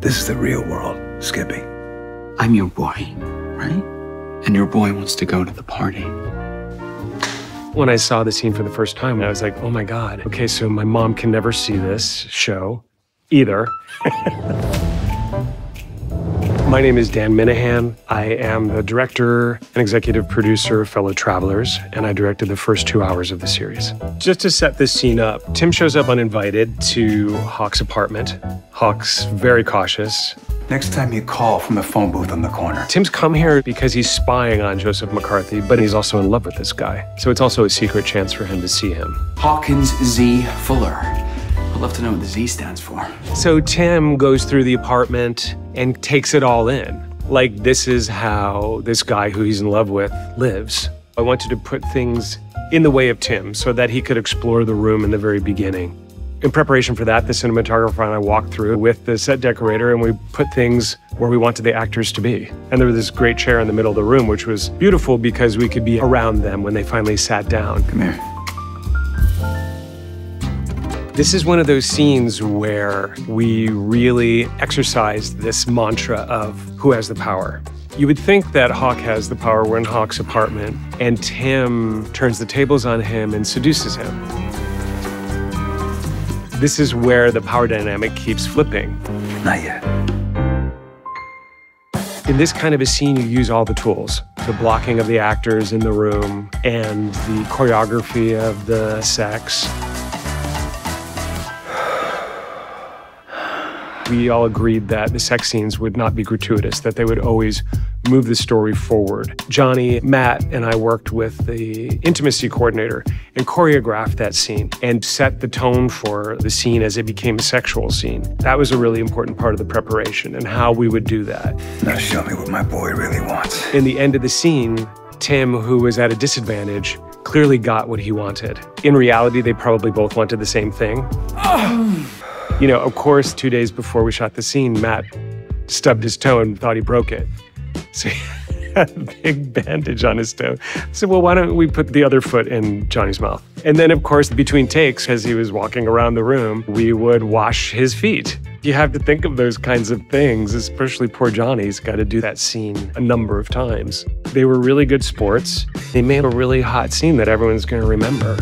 This is the real world, Skippy. I'm your boy, right? And your boy wants to go to the party. When I saw the scene for the first time, I was like, oh my God. Okay, so my mom can never see this show either. My name is Dan Minahan. I am the director and executive producer of Fellow Travelers, and I directed the first 2 hours of the series. Just to set this scene up, Tim shows up uninvited to Hawk's apartment. Hawk's very cautious. Next time you call from the phone booth on the corner. Tim's come here because he's spying on Joseph McCarthy, but he's also in love with this guy. So it's also a secret chance for him to see him. Hawkins Z. Fuller. I'd love to know what the Z stands for. So Tim goes through the apartment and takes it all in. Like, this is how this guy who he's in love with lives. I wanted to put things in the way of Tim so that he could explore the room in the very beginning. In preparation for that, the cinematographer and I walked through with the set decorator and we put things where we wanted the actors to be. And there was this great chair in the middle of the room, which was beautiful because we could be around them when they finally sat down. Come here. This is one of those scenes where we really exercised this mantra of who has the power. You would think that Hawk has the power. We're in Hawk's apartment, and Tim turns the tables on him and seduces him. This is where the power dynamic keeps flipping. Not yet. In this kind of a scene, you use all the tools. The blocking of the actors in the room and the choreography of the sex. We all agreed that the sex scenes would not be gratuitous, that they would always move the story forward. Johnny, Matt, and I worked with the intimacy coordinator and choreographed that scene and set the tone for the scene as it became a sexual scene. That was a really important part of the preparation and how we would do that. Now show me what my boy really wants. In the end of the scene, Tim, who was at a disadvantage, clearly got what he wanted. In reality, they probably both wanted the same thing. You know, of course, 2 days before we shot the scene, Matt stubbed his toe and thought he broke it. So he had a big bandage on his toe. I said, well, why don't we put the other foot in Johnny's mouth? And then, of course, between takes, as he was walking around the room, we would wash his feet. You have to think of those kinds of things, especially poor Johnny's got to do that scene a number of times. They were really good sports. They made a really hot scene that everyone's going to remember.